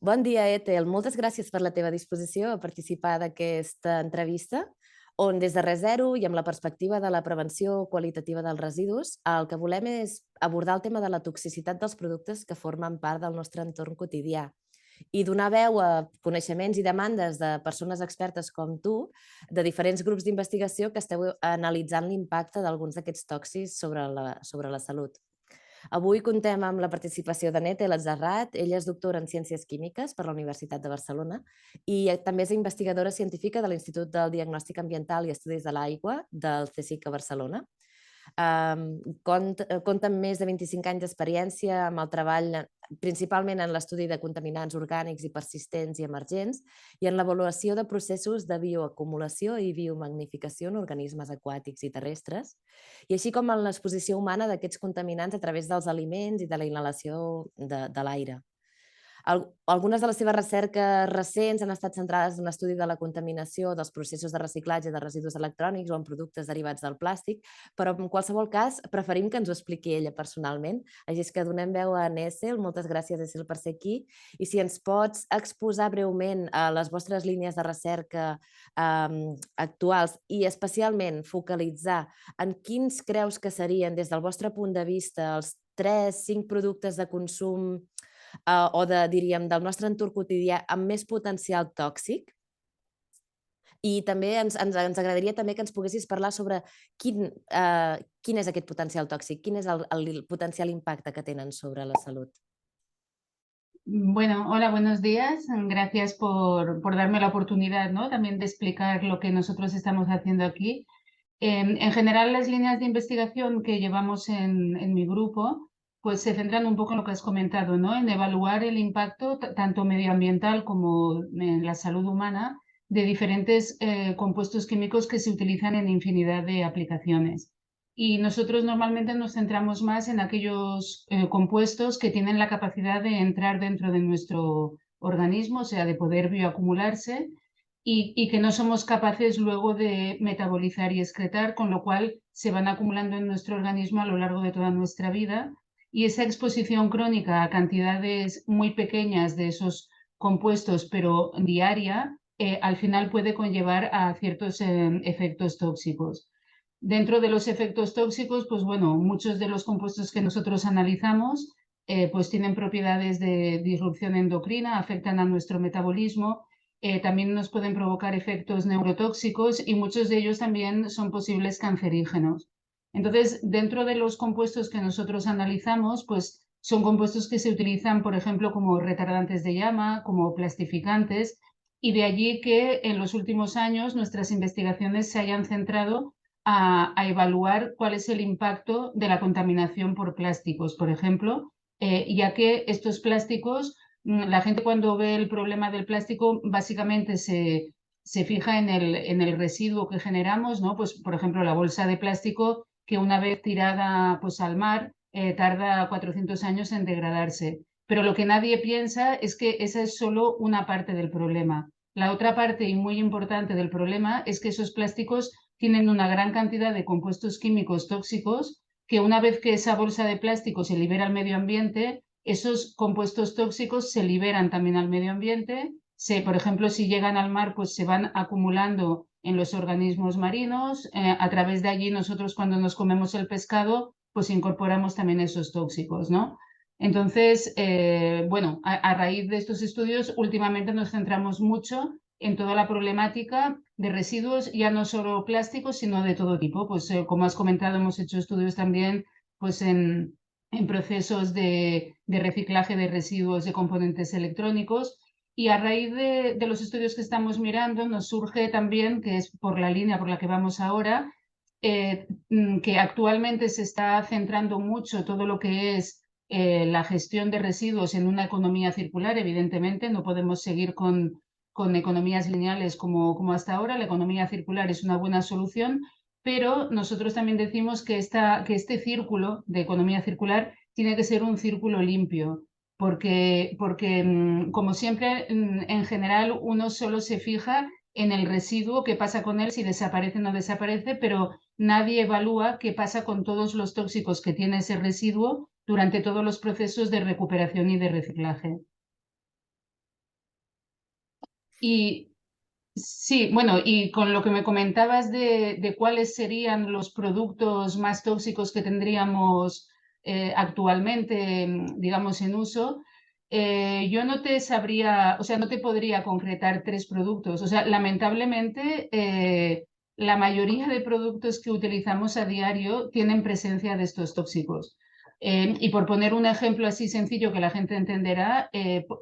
Bon dia, Ethel. Moltes gràcies per la teva disposició a participar d'aquesta entrevista, on des de ReZero i amb la perspectiva de la prevenció qualitativa dels residus, el que volem és abordar el tema de la toxicitat dels productes que formen part del nostre entorn quotidià i donar veu a coneixements i demandes de persones expertes com tu, de diferents grups d'investigació que esteu analitzant l'impacte d'alguns d'aquests tòxics sobre la salut. Avui contem amb la participació de Nete Latzarrat. Ella és doctora en Ciències Químiques per la Universitat de Barcelona i també és investigadora científica de l'Institut del Diagnòstic Ambiental i Estudis de l'Aigua del CSIC a Barcelona. Compta amb més de 25 anys d'experiència amb el treball principalment en l'estudi de contaminants orgànics i persistents i emergents i en l'avaluació de processos de bioacumulació i biomagnificació en organismes aquàtics i terrestres, i així com en l'exposició humana d'aquests contaminants a través dels aliments i de la inhalació de l'aire. Algunes de les seves recerques recents han estat centrades en l'estudi de la contaminació dels processos de reciclatge de residus electrònics o en productes derivats del plàstic, però en qualsevol cas preferim que ens ho expliqui ella personalment. Així és que donem veu a Nessel. Moltes gràcies, Nessel, per ser aquí. I si ens pots exposar breument les vostres línies de recerca actuals i especialment focalitzar en quins creus que serien, des del vostre punt de vista, els 3-5 productes de consum diríem, del nostre entorn quotidià amb més potencial tòxic. I també ens agradaria també que ens poguessis parlar sobre quin és aquest potencial tòxic, quin és el potencial impacte que tenen sobre la salut. Bueno, hola, buenos días. Gracias por darme la oportunidad, ¿no? También de explicar lo que nosotros estamos haciendo aquí. En general, las líneas de investigación que llevamos en mi grupo, pues se centran un poco en lo que has comentado, ¿no? En evaluar el impacto tanto medioambiental como en la salud humana de diferentes compuestos químicos que se utilizan en infinidad de aplicaciones. Y nosotros normalmente nos centramos más en aquellos compuestos que tienen la capacidad de entrar dentro de nuestro organismo, o sea, de poder bioacumularse y que no somos capaces luego de metabolizar y excretar, con lo cual se van acumulando en nuestro organismo a lo largo de toda nuestra vida. Y esa exposición crónica a cantidades muy pequeñas de esos compuestos, pero diaria, al final puede conllevar a ciertos efectos tóxicos. Dentro de los efectos tóxicos, pues bueno, muchos de los compuestos que nosotros analizamos pues tienen propiedades de disrupción endocrina, afectan a nuestro metabolismo, también nos pueden provocar efectos neurotóxicos y muchos de ellos también son posibles cancerígenos. Entonces, dentro de los compuestos que nosotros analizamos, pues son compuestos que se utilizan, por ejemplo, como retardantes de llama, como plastificantes, y de allí que en los últimos años nuestras investigaciones se hayan centrado a evaluar cuál es el impacto de la contaminación por plásticos, por ejemplo, ya que estos plásticos, la gente cuando ve el problema del plástico básicamente se fija en el residuo que generamos, ¿no? Pues, por ejemplo, la bolsa de plástico que una vez tirada pues, al mar tarda 400 años en degradarse. Pero lo que nadie piensa es que esa es solo una parte del problema. La otra parte y muy importante del problema es que esos plásticos tienen una gran cantidad de compuestos químicos tóxicos que una vez que esa bolsa de plástico se libera al medio ambiente, esos compuestos tóxicos se liberan también al medio ambiente. Por ejemplo, si llegan al mar, pues se van acumulando en los organismos marinos. A través de allí nosotros cuando nos comemos el pescado, pues incorporamos también esos tóxicos, ¿no? Entonces, bueno, a raíz de estos estudios, últimamente nos centramos mucho en toda la problemática de residuos, ya no solo plásticos, sino de todo tipo. Pues como has comentado, hemos hecho estudios también pues, en procesos de reciclaje de residuos de componentes electrónicos. Y a raíz de los estudios que estamos mirando, nos surge también, que es por la línea por la que vamos ahora, que actualmente se está centrando mucho todo lo que es la gestión de residuos en una economía circular. Evidentemente, no podemos seguir con economías lineales como hasta ahora. La economía circular es una buena solución, pero nosotros también decimos que este círculo de economía circular tiene que ser un círculo limpio, porque como siempre, en general, uno solo se fija en el residuo, qué pasa con él, si desaparece o no desaparece, pero nadie evalúa qué pasa con todos los tóxicos que tiene ese residuo durante todos los procesos de recuperación y de reciclaje. Y sí, bueno, y con lo que me comentabas de cuáles serían los productos más tóxicos que tendríamos actualmente, digamos, en uso, yo no te sabría, o sea, no te podría concretar 3 productos. O sea, lamentablemente, la mayoría de productos que utilizamos a diario tienen presencia de estos tóxicos. Y por poner un ejemplo así sencillo que la gente entenderá,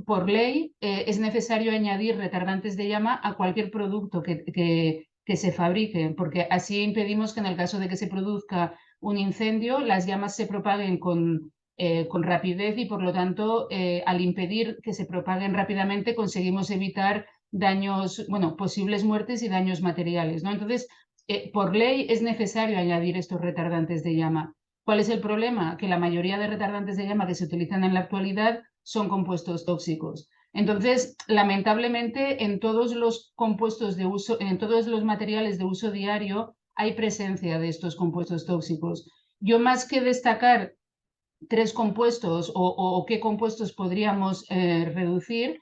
por ley es necesario añadir retardantes de llama a cualquier producto que se fabrique, porque así impedimos que en el caso de que se produzca un incendio, las llamas se propaguen con rapidez y por lo tanto, al impedir que se propaguen rápidamente, conseguimos evitar daños, bueno, posibles muertes y daños materiales, ¿no? Entonces, por ley es necesario añadir estos retardantes de llama. ¿Cuál es el problema? Que la mayoría de retardantes de llama que se utilizan en la actualidad son compuestos tóxicos. Entonces, lamentablemente, en todos los compuestos de uso, en todos los materiales de uso diario, hay presencia de estos compuestos tóxicos. Yo, más que destacar 3 compuestos o qué compuestos podríamos reducir,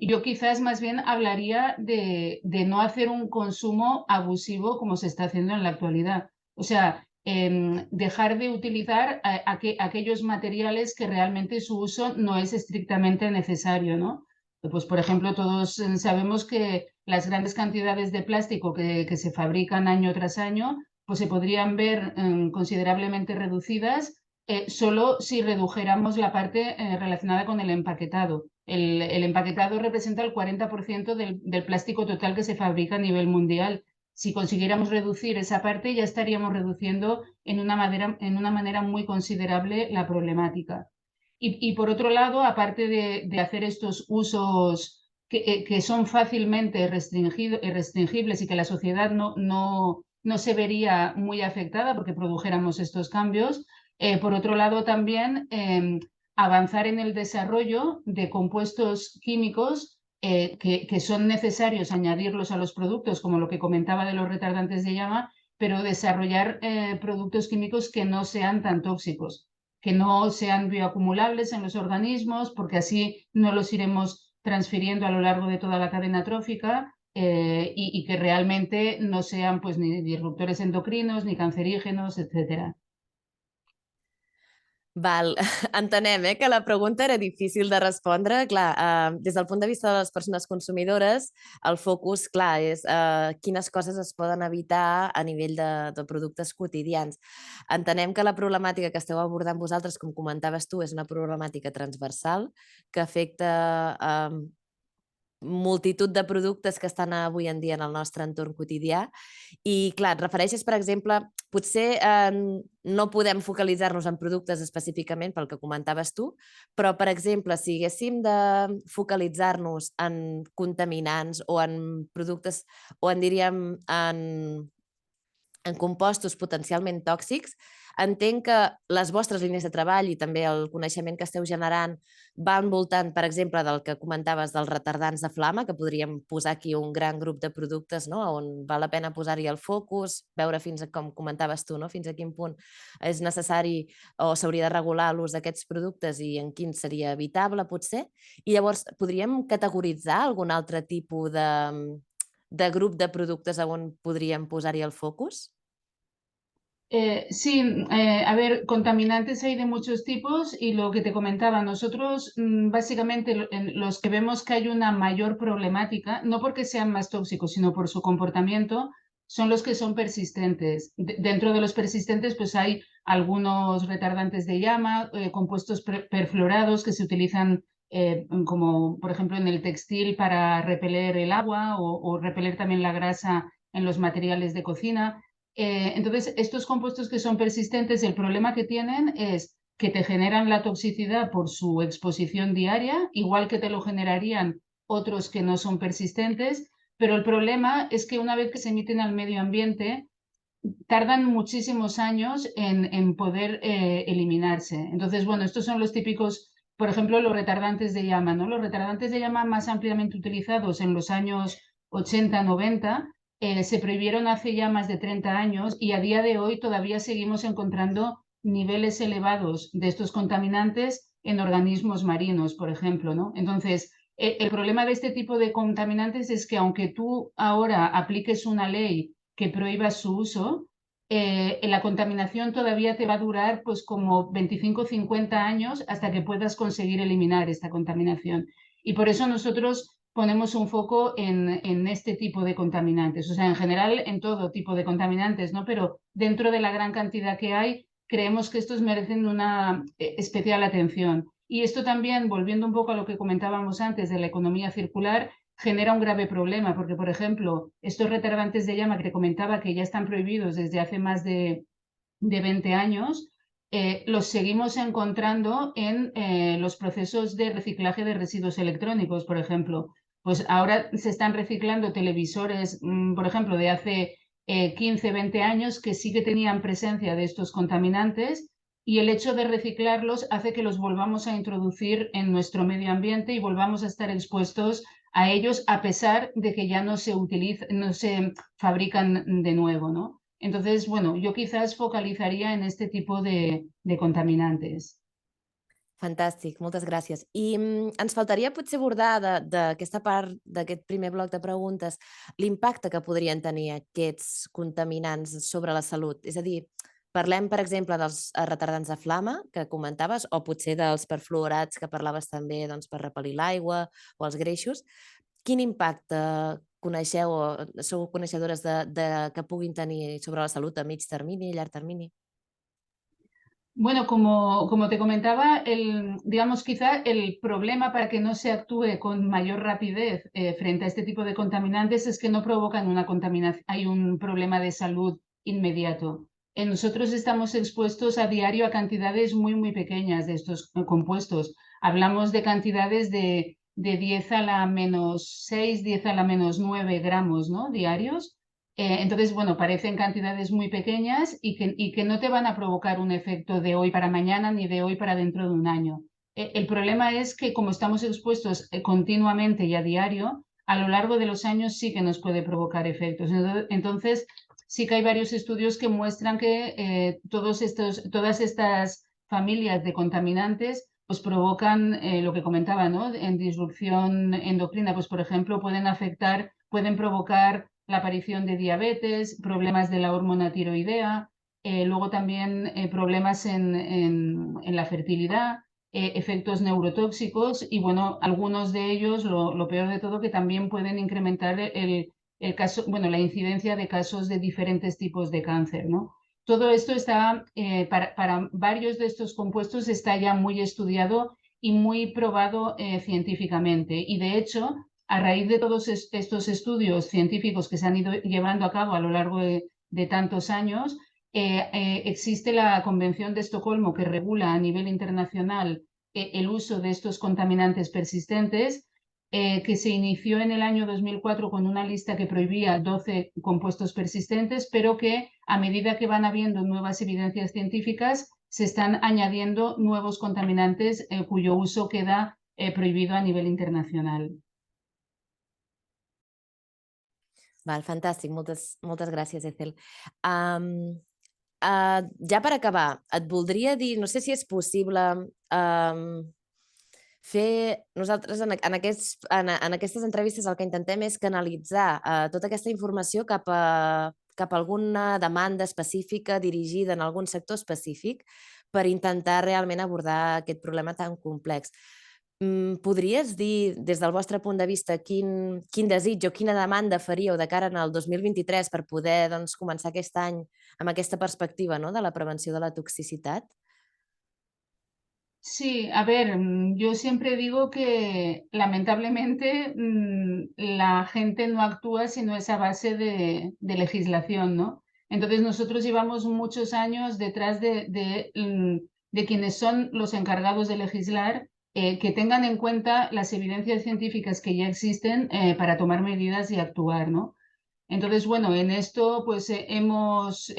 yo quizás más bien hablaría de no hacer un consumo abusivo como se está haciendo en la actualidad. O sea, dejar de utilizar aquellos materiales que realmente su uso no es estrictamente necesario, ¿no? Pues, por ejemplo, todos sabemos que las grandes cantidades de plástico que se fabrican año tras año, pues se podrían ver considerablemente reducidas solo si redujéramos la parte relacionada con el empaquetado. El empaquetado representa el 40% del plástico total que se fabrica a nivel mundial. Si consiguiéramos reducir esa parte, ya estaríamos reduciendo en una manera muy considerable la problemática. Y por otro lado, aparte de hacer estos usos que son fácilmente restringibles y que la sociedad no se vería muy afectada porque produjéramos estos cambios, por otro lado, también avanzar en el desarrollo de compuestos químicos que son necesarios añadirlos a los productos, como lo que comentaba de los retardantes de llama, pero desarrollar productos químicos que no sean tan tóxicos, que no sean bioacumulables en los organismos, porque así no los iremos transfiriendo a lo largo de toda la cadena trófica y que realmente no sean pues, ni disruptores endocrinos, ni cancerígenos, etcétera. Val, entenem, que la pregunta era difícil de respondre. Clar, des del punt de vista de les persones consumidores, el focus, clar, és quines coses es poden evitar a nivell de productes quotidians. Entenem que la problemàtica que esteu abordant vosaltres, com comentaves tu, és una problemàtica transversal que afecta multitud de productes que estan avui en dia en el nostre entorn quotidià. I, clar, et refereixes, per exemple, potser no podem focalitzar-nos en productes específicament pel que comentaves tu, però, per exemple, si haguéssim de focalitzar-nos en contaminants o en productes, o en, diríem, en compostos potencialment tòxics, entenc que les vostres línies de treball i també el coneixement que esteu generant va envoltant, per exemple, del que comentaves dels retardants de flama, que podríem posar aquí un gran grup de productes, no?, on val la pena posar-hi el focus, veure fins a, com comentaves tu, no?, fins a quin punt és necessari o s'hauria de regular l'ús d'aquests productes i en quin seria evitable, potser. I llavors podríem categoritzar algun altre tipus de grup de productes on podríem posar-hi el focus? Sí, a ver, contaminantes hay de muchos tipos y lo que te comentaba, nosotros básicamente en los que vemos que hay una mayor problemática, no porque sean más tóxicos, sino por su comportamiento, son los que son persistentes. Dentro de los persistentes, pues hay algunos retardantes de llama, compuestos perfluorados que se utilizan como, por ejemplo, en el textil para repeler el agua o repeler también la grasa en los materiales de cocina. Entonces, estos compuestos que son persistentes, el problema que tienen es que te generan la toxicidad por su exposición diaria, igual que te lo generarían otros que no son persistentes, pero el problema es que una vez que se emiten al medio ambiente, tardan muchísimos años en poder eliminarse. Entonces, bueno, estos son los típicos, por ejemplo, los retardantes de llama, ¿no? Los retardantes de llama más ampliamente utilizados en los años 80-90 se prohibieron hace ya más de 30 años y a día de hoy todavía seguimos encontrando niveles elevados de estos contaminantes en organismos marinos, por ejemplo, ¿no? Entonces, El problema de este tipo de contaminantes es que aunque tú ahora apliques una ley que prohíba su uso, la contaminación todavía te va a durar pues como 25 o 50 años hasta que puedas conseguir eliminar esta contaminación. Y por eso nosotros ponemos un foco en este tipo de contaminantes, o sea, en general en todo tipo de contaminantes, ¿no? Pero dentro de la gran cantidad que hay, creemos que estos merecen una especial atención. Y esto también, volviendo un poco a lo que comentábamos antes de la economía circular, genera un grave problema, porque, por ejemplo, estos retardantes de llama que comentaba que ya están prohibidos desde hace más de 20 años, los seguimos encontrando en los procesos de reciclaje de residuos electrónicos, por ejemplo. Pues ahora se están reciclando televisores, por ejemplo, de hace 15, 20 años que sí que tenían presencia de estos contaminantes y el hecho de reciclarlos hace que los volvamos a introducir en nuestro medio ambiente y volvamos a estar expuestos a ellos a pesar de que ya no se no se fabrican de nuevo, ¿no? Entonces, bueno, yo quizás focalizaría en este tipo de contaminantes. Fantàstic, moltes gràcies. I ens faltaria potser abordar d'aquesta part, d'aquest primer bloc de preguntes, l'impacte que podrien tenir aquests contaminants sobre la salut. És a dir, parlem, per exemple, dels retardants de flama que comentaves, o potser dels perfluorats que parlaves també doncs, per repel·lir l'aigua o els greixos. Quin impacte coneixeu o sou coneixedores que puguin tenir sobre la salut a mig termini, a llarg termini? Bueno, como te comentaba, digamos, quizá el problema para que no se actúe con mayor rapidez frente a este tipo de contaminantes es que no provocan una contaminación, hay un problema de salud inmediato. Nosotros estamos expuestos a diario a cantidades muy, muy pequeñas de estos compuestos. Hablamos de cantidades de 10 a la menos 6, 10 a la menos 9 gramos, ¿no? Diarios. Entonces, bueno, parecen cantidades muy pequeñas y que no te van a provocar un efecto de hoy para mañana ni de hoy para dentro de un año. El problema es que como estamos expuestos continuamente y a diario, a lo largo de los años sí que nos puede provocar efectos. Entonces, sí que hay varios estudios que muestran que todas estas familias de contaminantes pues provocan lo que comentaba, ¿no? En disrupción endocrina, pues por ejemplo, pueden provocar la aparición de diabetes, problemas de la hormona tiroidea, luego también problemas en la fertilidad, efectos neurotóxicos y bueno, algunos de ellos, lo peor de todo, que también pueden incrementar caso, bueno, la incidencia de casos de diferentes tipos de cáncer, ¿no? Todo esto está, para varios de estos compuestos está ya muy estudiado y muy probado científicamente. Y de hecho, a raíz de todos estos estudios científicos que se han ido llevando a cabo a lo largo de tantos años, existe la Convención de Estocolmo que regula a nivel internacional el uso de estos contaminantes persistentes, que se inició en el año 2004 con una lista que prohibía 12 compuestos persistentes, pero que a medida que van habiendo nuevas evidencias científicas, se están añadiendo nuevos contaminantes cuyo uso queda prohibido a nivel internacional. Val, fantàstic, moltes gràcies, Ethel. Ja per acabar, et voldria dir, no sé si és possible fer... Nosaltres en aquestes entrevistes el que intentem és canalitzar tota aquesta informació cap a alguna demanda específica dirigida en algun sector específic per intentar realment abordar aquest problema tan complex. Podries dir, des del vostre punt de vista, quin desig o quina demanda faríeu de cara al 2023 per poder començar aquest any amb aquesta perspectiva de la prevenció de la toxicitat? Sí, a ver, yo siempre digo que lamentablemente la gente no actúa si no es a base de legislación, ¿no? Entonces nosotros llevamos muchos años detrás de quienes son los encargados de legislar, que tengan en cuenta las evidencias científicas que ya existen para tomar medidas y actuar, ¿no? Entonces, bueno, en esto pues hemos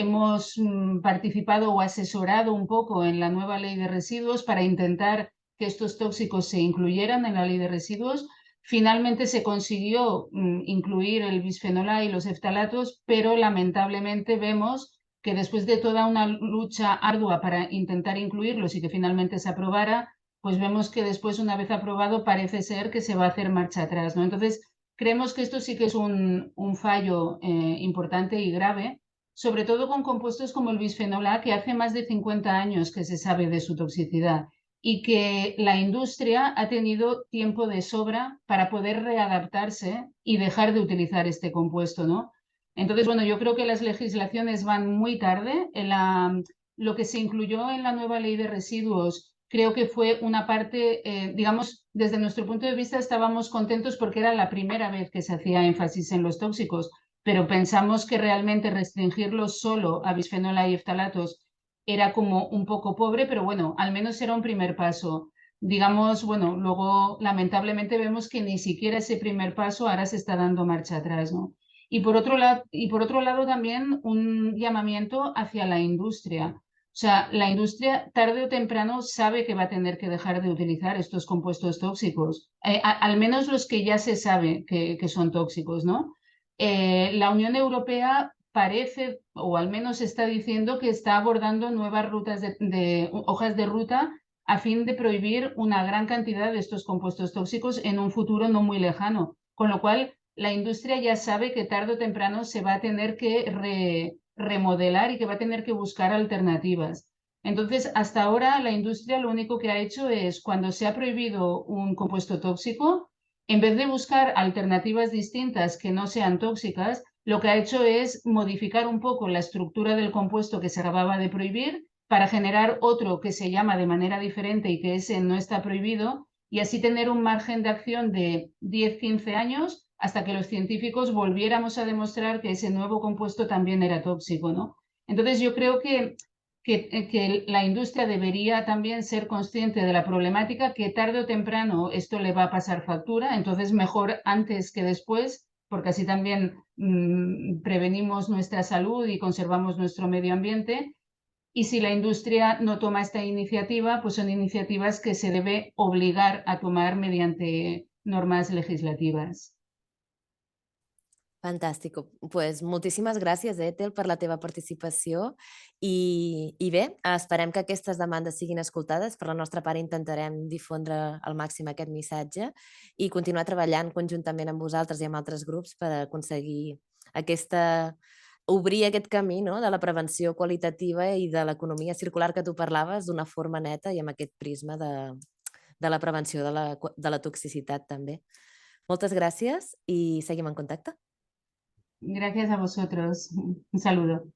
participado o asesorado un poco en la nueva ley de residuos para intentar que estos tóxicos se incluyeran en la ley de residuos. Finalmente se consiguió incluir el bisfenol A y los eftalatos, pero lamentablemente vemos que después de toda una lucha ardua para intentar incluirlos y que finalmente se aprobara, pues vemos que después, una vez aprobado, parece ser que se va a hacer marcha atrás, ¿no? Entonces, creemos que esto sí que es un fallo importante y grave, sobre todo con compuestos como el bisfenol A, que hace más de 50 años que se sabe de su toxicidad y que la industria ha tenido tiempo de sobra para poder readaptarse y dejar de utilizar este compuesto, ¿no? Entonces, bueno, yo creo que las legislaciones van muy tarde. Lo que se incluyó en la nueva ley de residuos creo que fue una parte, digamos, desde nuestro punto de vista estábamos contentos porque era la primera vez que se hacía énfasis en los tóxicos, pero pensamos que realmente restringirlos solo a bisfenol A y ftalatos era como un poco pobre, pero bueno, al menos era un primer paso. Digamos, bueno, luego lamentablemente vemos que ni siquiera ese primer paso ahora se está dando marcha atrás, ¿no? Y por otro lado también un llamamiento hacia la industria. O sea, la industria tarde o temprano sabe que va a tener que dejar de utilizar estos compuestos tóxicos, al menos los que ya se sabe que son tóxicos, ¿no? La Unión Europea parece, o al menos está diciendo, que está abordando nuevas rutas de hojas de ruta a fin de prohibir una gran cantidad de estos compuestos tóxicos en un futuro no muy lejano, con lo cual la industria ya sabe que tarde o temprano se va a tener que remodelar y que va a tener que buscar alternativas. Entonces, hasta ahora la industria lo único que ha hecho es, cuando se ha prohibido un compuesto tóxico, en vez de buscar alternativas distintas que no sean tóxicas, lo que ha hecho es modificar un poco la estructura del compuesto que se acababa de prohibir para generar otro que se llama de manera diferente y que ese no está prohibido, y así tener un margen de acción de 10-15 años hasta que los científicos volviéramos a demostrar que ese nuevo compuesto también era tóxico, ¿no? Entonces yo creo que la industria debería también ser consciente de la problemática, que tarde o temprano esto le va a pasar factura, entonces mejor antes que después, porque así también prevenimos nuestra salud y conservamos nuestro medio ambiente. Y si la industria no toma esta iniciativa, pues son iniciativas que se debe obligar a tomar mediante normas legislativas. Fantàstic. Pues moltíssimes gràcies, Ethel, per la teva participació i bé, esperem que aquestes demandes siguin escoltades. Per la nostra part intentarem difondre al màxim aquest missatge i continuar treballant conjuntament amb vosaltres i amb altres grups per aconseguir obrir aquest camí, no?, de la prevenció qualitativa i de l'economia circular que tu parlaves d'una forma neta i amb aquest prisma de la prevenció de la toxicitat també. Moltes gràcies i seguim en contacte. Gracias a vosotros. Un saludo.